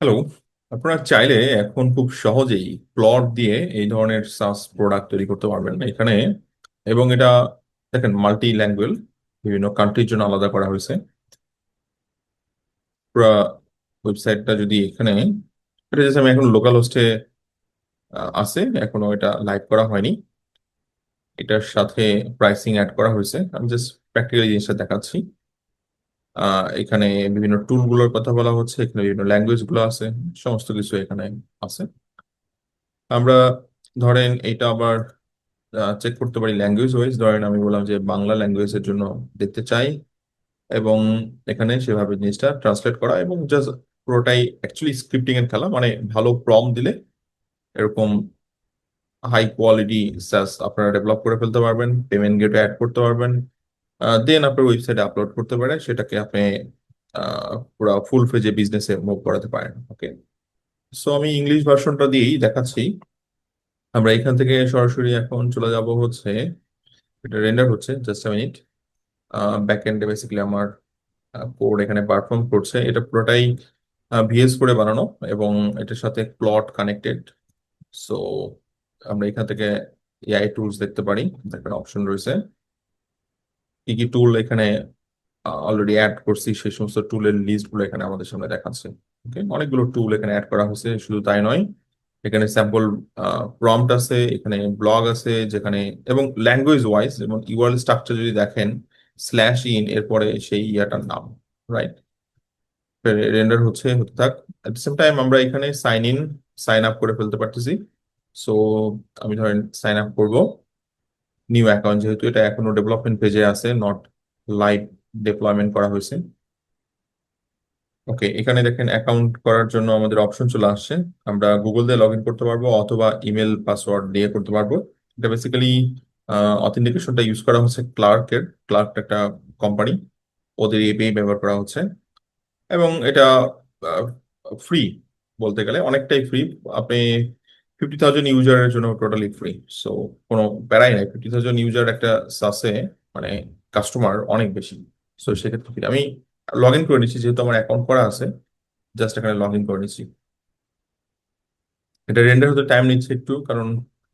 Hello. আপনারা চাইলে এখন খুব সহজেই প্লট দিয়ে এই ধরনের সাস প্রোডাক্ট তৈরি করতে পারবেন এখানে। এবং এটা দেখেন মাল্টি ল্যাঙ্গুয়েজ, বিভিন্ন কান্ট্রির জন্য আলাদা করা হয়েছে। পুরো ওয়েবসাইটটা যদি এখানে, এটা জাস্ট আমি এখন লোকাল হোস্টে আছে, এখনো এটা লাইভ করা হয়নি। এটার সাথে প্রাইসিং অ্যাড করা হয়েছে, আমি জাস্ট প্র্যাকটিক্যালি জিনিসটা দেখাচ্ছি। এখানে বিভিন্ন টুলগুলোর কথা বলা হচ্ছে, এখানে বিভিন্ন ল্যাঙ্গুয়েজ গুলো আছে, সমস্ত কিছু এখানে আছে। আমরা ধরেন এটা আবার চেক করতে পারি ল্যাঙ্গুয়েজ ওয়াইজ। ধরেন আমি বললাম যে বাংলা ল্যাঙ্গুয়েজের জন্য দেখতে চাই, এবং এখানে সেভাবে জিনিসটা ট্রান্সলেট করা এবং জাস্ট পুরোটাই অ্যাকচুয়ালি স্ক্রিপ্টিং এর খেলা। মানে ভালো প্রম দিলে এরকম হাই কোয়ালিটি সাস আপনারা ডেভেলপ করে ফেলতে পারবেন, পেমেন্ট গেটওয়ে অ্যাড করতে পারবেন, দেন আপনার ওয়েবসাইটে আপলোড করতে পারেন, সেটাকে আপনি পুরো ফুল ফেজে বিজনেসে মুভ করাতে পারেন। ওকে, সো আমি ইংলিশ ভার্সনটা দিয়েই দেখাচ্ছি। আমরা এখান থেকে সরাসরি এখন চলে যাব হচ্ছে, এটা রেন্ডার হচ্ছে, জাস্ট মিনিট। ব্যাক এন্ডে বেসিক্যালি আমার কোড এখানে পারফর্ম করছে। এটা পুরোটাই ভিএস করে বানানো, এবং এটার সাথে প্লট কানেক্টেড। সো আমরা এখান থেকে এআই টুলস দেখতে পারি, দেখবেন অপশন রয়েছে কি কি টুল এখানে অলরেডি অ্যাড করছি, সেই সমস্ত টুলের লিস্ট গুলো এখানে আমাদের সামনে দেখাচ্ছে। ওকে, অনেকগুলো টুল এখানে অ্যাড করা হয়েছে, শুধু তাই নয়, এখানে স্যাম্পল প্রম্পট আছে, এখানে ব্লগ আছে যেখানে, এবং ল্যাঙ্গুয়েজ ওয়াইজ এবং ইউআরএল স্ট্রাকচার যদি দেখেন, স্ল্যাশ ইন এরপরে সেই ইয়াটার নাম, রাইট, রেন্ডার হচ্ছে, হতে থাক। এট দ্য সেম টাইম আমরা এখানে সাইন আপ করে ফেলতে পারতেছি। সো আমি ধরেন সাইন আপ করবো নিউ অ্যাকাউন্ট, যেহেতু এটা এখনো ডেভেলপমেন্ট পেজে আছে, নট লাইভ ডিপ্লয়মেন্ট করা হয়েছে। ওকে, এখানে দেখেন অ্যাকাউন্ট করার জন্য আমাদের অপশন চলে আসছে। আমরা গুগল দিয়ে লগ ইন করতে পারবো অথবা ইমেল পাসওয়ার্ড দিয়ে করতে পারবো। এটা বেসিক্যালি অথেন্টিকেশনটা ইউজ করা হচ্ছে ক্লার্ক একটা কোম্পানি, ওদের এপিআই ব্যবহার করা হচ্ছে। এবং এটা ফ্রি, বলতে গেলে অনেকটাই ফ্রি। আপনি 50,000 ইউজারের জন্য টোটালি ফ্রি। সো কোনো প্যারাই নাই, 50,000 ইউজার একটা সাসে, মানে কাস্টমার অনেক বেশি। সো সেক্ষেত্রে free। আমি লগ ইন করে নিচ্ছি, যেহেতু আমার অ্যাকাউন্ট করা আছে, জাস্ট এখানে লগ ইন করে নিচ্ছি। এটা রেন্ডার হতে টাইম নিচ্ছে একটু, কারণ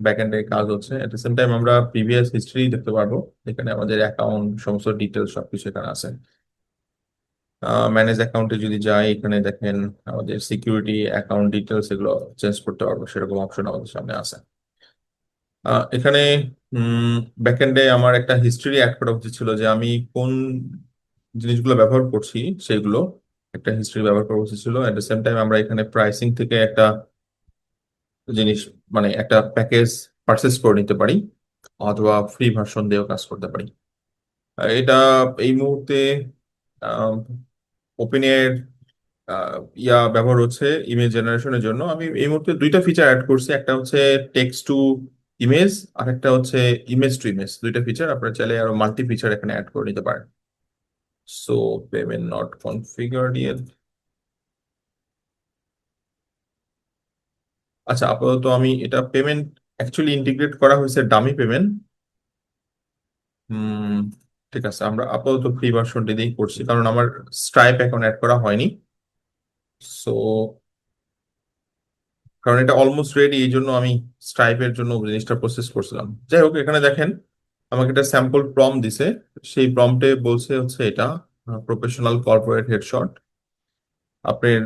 ব্যাক এন্ডে কাজ হচ্ছে। এট দ্য সেম টাইম আমরা প্রিভিয়াস হিস্ট্রি দেখতে পারবো, এখানে আমাদের অ্যাকাউন্ট সমস্ত ডিটেলস সবকিছু এখানে আছে। ম্যানেজ অ্যাকাউন্টে যদি যাই, এখানে দেখেন আমাদের সিকিউরিটি, অ্যাকাউন্ট ডিটেলস এগুলো চেঞ্জ করতে পারবো, সেরকম অপশন আমাদের সামনে আছে। এখানে ব্যাকএন্ডে আমার একটা হিস্ট্রি অ্যাড করা উচিত ছিল, যে আমি কোন জিনিসগুলো ব্যবহার করছি সেগুলো একটা হিস্ট্রি ব্যবহার করা উচিত ছিল। এট দ্য সেম টাইম আমরা এখানে প্রাইসিং থেকে একটা জিনিস, মানে একটা প্যাকেজ পারচেস করে নিতে পারি, অথবা ফ্রি ভার্সন দিয়েও কাজ করতে পারি। এটা এই মুহূর্তে ওপেনের ব্যবহার হচ্ছে ইমেজ জেনারেশনের জন্য। আমি এই মুহূর্তে দুইটা ফিচার অ্যাড করছি, একটা হচ্ছে টেক্সট টু ইমেজ, আর একটা হচ্ছে ইমেজ টু ইমেজ। দুইটা ফিচার, আপনারা চাইলে আরো মাল্টি ফিচার এখানে অ্যাড করে নিতে পারেন। So payment not configured yet. আচ্ছা, আপাতত আমি এটা পেমেন্ট অ্যাকচুয়ালি ইন্টিগ্রেট করা হয়েছে ডামি পেমেন্ট। হুম, ঠিক আছে, আমরা আপাতত ফ্রি ভার্সনটি দিয়েই করছি, কারণ আমার স্ট্রাইপ এখন অ্যাড করা হয়নি। সো কারণ এটা অলমোস্ট রেডি, এই জন্য আমি স্ট্রাইপের জন্য জিনিসটা প্রসেস করছিলাম। যাই হোক, এখানে দেখেন আমাকে একটা স্যাম্পল প্রম দিছে। সেই প্রম্পটে বলছে হচ্ছে এটা প্রফেশনাল কর্পোরেট হেডশট। আপনার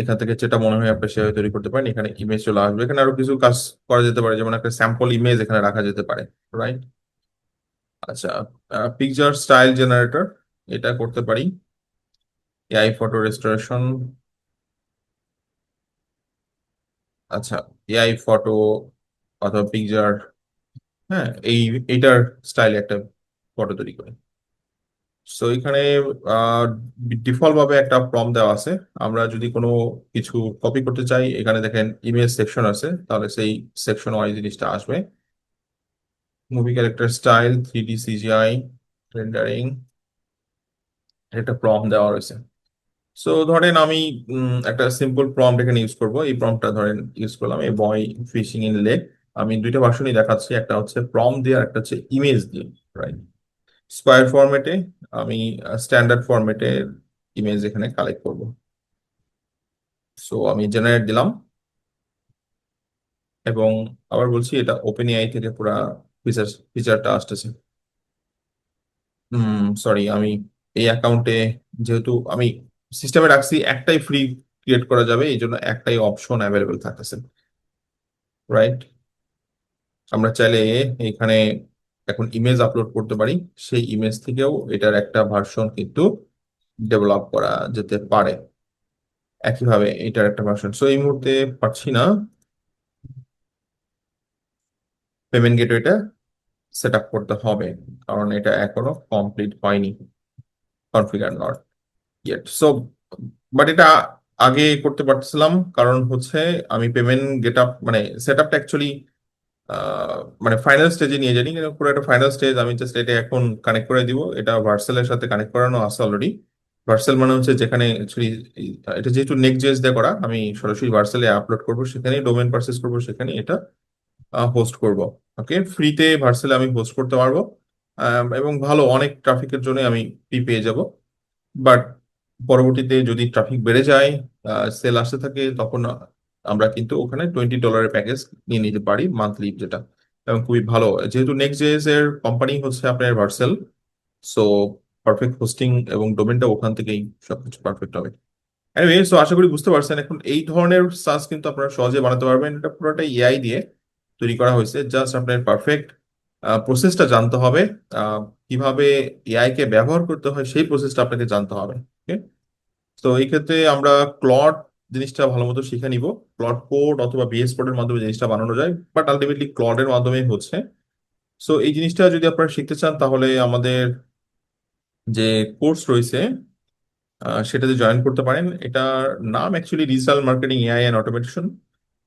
এখান থেকে যেটা মনে হয় আপনি সেভাবে তৈরি করতে পারেন। এখানে ইমেজ চলে আসবে, এখানে আরো কিছু কাজ করা যেতে পারে, যেমন একটা স্যাম্পল ইমেজ এখানে রাখা যেতে পারে, রাইট। আচ্ছা, পিকচার স্টাইল জেনারেটর, এটা করতে পারি। এআই ফটো রেস্টোরেশন, আচ্ছা, এআই ফটো অথবা পিকচার, হ্যাঁ, এইটার স্টাইলে একটা ফটো তৈরি করে। সো এখানে ডিফল্ট ভাবে একটা প্রম্পট দেওয়া আছে। আমরা যদি কোনো কিছু কপি করতে চাই, এখানে দেখেন ইমেজ সেকশন আছে, তাহলে সেই সেকশন ওয়াইজ জিনিসটা আসবে। Movie character style, 3D CGI, rendering, একটা প্রম্পট দেওয়া রয়েছে। সো ধরেন আমি একটা সিম্পল প্রম্পট এখানে ইউজ করব। এই প্রম্পটটা ধরেন ইউজ করলাম, এই বয় ফিশিং ইন লেক। আমি দুইটা ভার্সনই দেখাচ্ছি, একটা হচ্ছে প্রম্পট দিয়ে আর একটা হচ্ছে ইমেজ দিয়ে, রাইট। স্কোয়ার ফরম্যাটে আমি স্ট্যান্ডার্ড ফরম্যাটে ইমেজ এখানে কালেক্ট করব। সো আমি জেনারেট দিলাম, এবং আবার বলছি এটা ওপেন এআই থেকে পুরা ফিচারটা আসতেছে। সরি, আমি এই অ্যাকাউন্টে যেহেতু আমি সিস্টেমে রাখছি একটাই ফ্রি ক্রিয়েট করা যাবে, এই জন্য একটাই অপশন অ্যাভেলেবেল থাকতেছে, রাইট? আমরা চাইলে এখানে এখন ইমেজ আপলোড করতে পারি, সেই ইমেজ থেকেও এটার একটা ভার্সন কিন্তু ডেভেলপ করা যেতে পারে একইভাবে এটার একটা ভার্সন। সো এই মুহূর্তে পারছি না পেমেন্ট গেটওয়েটা সেট আপ করতে হবে, কারণ এটা এখনো কমপ্লিট হয়নি, configure not yet. So but এটা আগে করতে পারছিলাম, কারণ হচ্ছে আমি পেমেন্ট গেট আপ মানে সেট আপটা অ্যাকচুয়ালি মানে ফাইনাল স্টেজে নিয়ে যাইনি, কিন্তু পুরো একটা ফাইনাল স্টেজ। আমি জাস্ট এটা এখন কানেক্ট করে দিব, এটা ভার্সেলের সাথে কানেক্ট করানো আছে অলরেডি। ভার্সেল মানে হচ্ছে যেখানে অ্যাকচুয়ালি এটা যেহেতু নেক্সট জেএস দিয়ে করা, আমি সরাসরি ভার্সেলে আপলোড করব, সেখানেই ডোমেন পারচেস করব, সেখানে এটা হোস্ট করব। ওকে, ফ্রিতে ভার্সেলে আমি হোস্ট করতে পারবো, এবং ভালো অনেক ট্রাফিকের জন্য আমি ফি পেয়ে যাব। বাট পরবর্তীতে যদি ট্রাফিক বেড়ে যায়, সেল আসতে থাকে, তখন আমরা কিন্তু ওখানে $20 প্যাকেজ নিয়ে নিতে পারি মান্থলি, যেটা এবং খুবই ভালো। যেহেতু নেক্সট জেএস এর কোম্পানি হচ্ছে আপনার ভার্সেল, সো পারফেক্ট হোস্টিং এবং ডোমেনটা ওখান থেকেই সবকিছু পারফেক্ট হবে। এনিওয়ে, সো আশা করি বুঝতে পারছেন এখন এই ধরনের সার্চ কিন্তু আপনারা সহজে বানাতে পারবেন। এটা পুরোটা এআই দিয়ে তৈরি করা হয়েছে, জাস্ট আপনার পারফেক্ট প্রসেসটা জানতে হবে। আহ, কিভাবে এআই কে ব্যবহার করতে হয় সেই প্রসেসটা আপনাকে জানতে হবে। ওকে, তো এই ক্ষেত্রে আমরা ক্লড জিনিসটা ভালো মতো শিখে নিব। ক্লড কোড অথবা বিএস কোডের মাধ্যমে জিনিসটা বানানো যায়, বাট আলটিমেটলি ক্লডের মাধ্যমে হচ্ছে। সো এই জিনিসটা যদি আপনারা শিখতে চান, তাহলে আমাদের যে কোর্স রয়েছে সেটাতে জয়েন করতে পারেন। এটার নাম actually digital marketing AI and automation.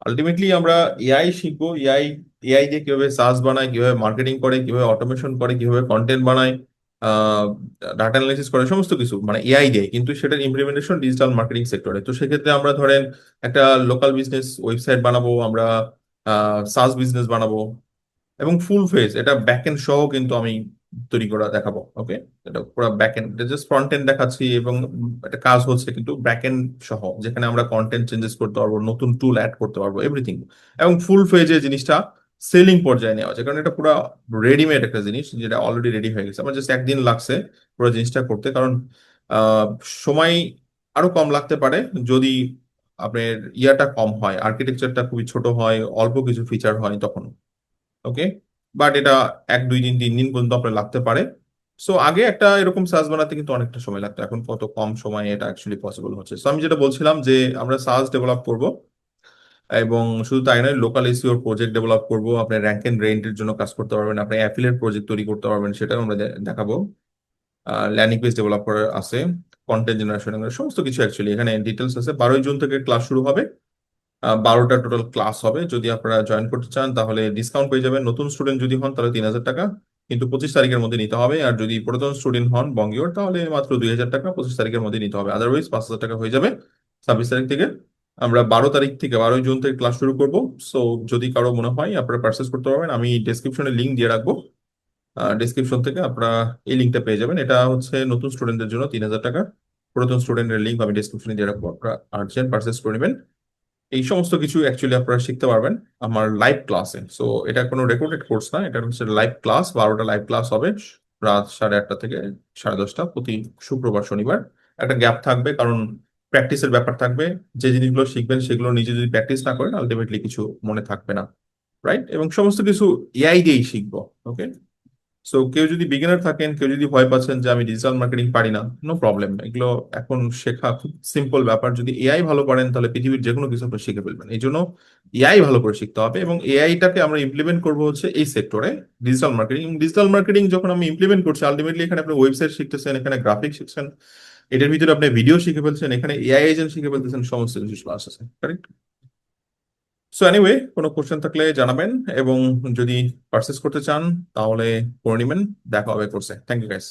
Ultimately আমরা এআই শিখবো, এআই এআই দিয়ে কিভাবে সার্চ বানায়, কিভাবে মার্কেটিং করে, কিভাবে অটোমেশন করে, কিভাবে কন্টেন্ট বানায়, ডাটা অ্যানালাইসিস করে, সমস্ত কিছু মানে এআই দিয়ে, কিন্তু সেটার ইমপ্লিমেন্টেশন ডিজিটাল মার্কেটিং সেক্টরে। তো সেক্ষেত্রে আমরা ধরেন একটা লোকাল বিজনেস ওয়েবসাইট বানাবো, আমরা সার্চ বিজনেস বানাবো, এবং ফুল ফেজ এটা ব্যাক এন্ড সহ কিন্তু আমি তৈরি করা দেখাবো। ওকে, এটা পুরো ব্যাক এন্ড, এটা জাস্ট ফ্রন্ট এন্ড দেখাচ্ছি, এবং একটা কাজ হচ্ছে কিন্তু ব্যাক এন্ড সহ, যেখানে আমরা কন্টেন্ট চেঞ্জেস করতে পারবো, নতুন টুল অ্যাড করতে পারবো, এভরিথিং। এবং ফুল ফেজে জিনিসটা সেলিং পর্যায়ে নেওয়া যায়, কারণ এটা পুরো রেডিমেড একটা জিনিস, যেটা অলরেডি রেডি হয়ে গেছে। আমার জাস্ট একদিন লাগছে পুরো জিনিসটা করতে, কারণ আহ, সময় আরো কম লাগতে পারে যদি আপনার ইয়াটা কম হয়, আর্কিটেকচারটা খুবই ছোট হয়, অল্প কিছু ফিচার হয় তখন। ওকে, বাট এটা 1 2 3 3 দিন পর্যন্ত আপনার লাগতে পারে। সো আগে একটা এরকম সাজ বানাতে কিন্তু অনেকটা সময় লাগতো, এখন কত কম সময়ে এটা অ্যাকচুয়ালি পসিবল হচ্ছে। সো আমি যেটা বলছিলাম যে আমরা সাজ ডেভেলপ করব, এবং শুধু তাই নয়, লোকাল এসইওর প্রজেক্ট ডেভেলপ করব। আপনি র্যাঙ্ক এন্ড রেন্টের জন্য কাজ করতে পারবেন, আপনি অ্যাফিলিয়েট প্রজেক্ট তৈরি করতে পারবেন, সেটাও আমরা দেখাবো। ল্যান্ডিং পেজ ডেভেলপ করার আছে, কন্টেন্ট জেনারেশন, সমস্ত কিছু অ্যাকচুয়ালি এখানে ডিটেলস আছে। 12ই জুন থেকে ক্লাস শুরু হবে, 12টা টোটাল ক্লাস হবে। যদি আপনারা জয়েন করতে চান তাহলে ডিসকাউন্ট পেয়ে যাবেন। নতুন স্টুডেন্ট যদি হন তাহলে 3,000 টাকা, কিন্তু 25 তারিখের মধ্যে নিতে হবে। আর যদি পুরাতন স্টুডেন্ট হন বঙ্গীয়, তাহলে মাত্র 2,000 টাকা, 25 তারিখের মধ্যে নিতে হবে। আদারওয়াইজ 5,000 টাকা হয়ে যাবে 26 তারিখ থেকে। আমরা 12 তারিখ থেকে, 12ই জুন থেকে ক্লাস শুরু করব। সো যদি কারো মনে হয় আপনারা পার্চেস করতে পারবেন, আমি ডেসক্রিপশনে লিঙ্ক দিয়ে রাখবো। ডেসক্রিপশন থেকে আপনারা এই লিঙ্কটা পেয়ে যাবেন। এটা হচ্ছে নতুন স্টুডেন্টদের জন্য 3,000 টাকা, পুরাতন স্টুডেন্টের লিঙ্ক আমি ডেসক্রিপশনে দিয়ে রাখবো, আপনারা আর্জেন্ট পার্চেস করে নেবেন। এই সমস্ত কিছু অ্যাকচুয়ালি আপনারা শিখতে পারবেন আমার লাইভ ক্লাসে। সো এটা কোনো রেকর্ডেড কোর্স না, এটা হচ্ছে লাইভ ক্লাস। 12টা লাইভ ক্লাস হবে, রাত 8:30 থেকে 10:30, প্রতি শুক্রবার শনিবার। একটা গ্যাপ থাকবে, কারণ প্র্যাকটিসের ব্যাপার থাকবে। যে জিনিসগুলো শিখবেন সেগুলো নিজে যদি প্র্যাকটিস না করেন, আলটিমেটলি কিছু মনে থাকবে না, রাইট? এবং সমস্ত কিছু এআই দিয়েই শিখবো। ওকে, সো কেউ যদি বিগিনার থাকেন, কেউ যদি ভয় পাচ্ছেন যে আমি ডিজিটাল মার্কেটিং পারি না, নো প্রবলেম, এগুলো এখন শেখা খুব সিম্পল ব্যাপার। যদি এআই ভালো পারেন তাহলে পৃথিবীর যে কোনো কিছু আপনি শিখে ফেলবেন। এই জন্য এআই ভালো করে শিখতে হবে, এবং এআইটাকে আমরা ইমপ্লিমেন্ট করবো হচ্ছে এই সেক্টরে, ডিজিটাল মার্কেটিং। ডিজিটাল মার্কেটিং যখন আমি ইমপ্লিমেন্ট করছি, আলটিমেটলি এখানে আপনি ওয়েবসাইট শিখতেছেন, এখানে গ্রাফিক্স শিখছেন, এটার ভিতরে আপনি ভিডিও শিখে ফেলছেন, এখানে এআই এজেন্ট শিখে ফেলতেছেন, সমস্ত কিছু ক্লাস আছে, কারেক্ট? সো এনিওয়ে, কোনো কোশ্চেন থাকলে জানাবেন, এবং যদি পারচেস করতে চান তাহলে করে নেবেন। দেখা হবে কোর্সে। Thank you guys.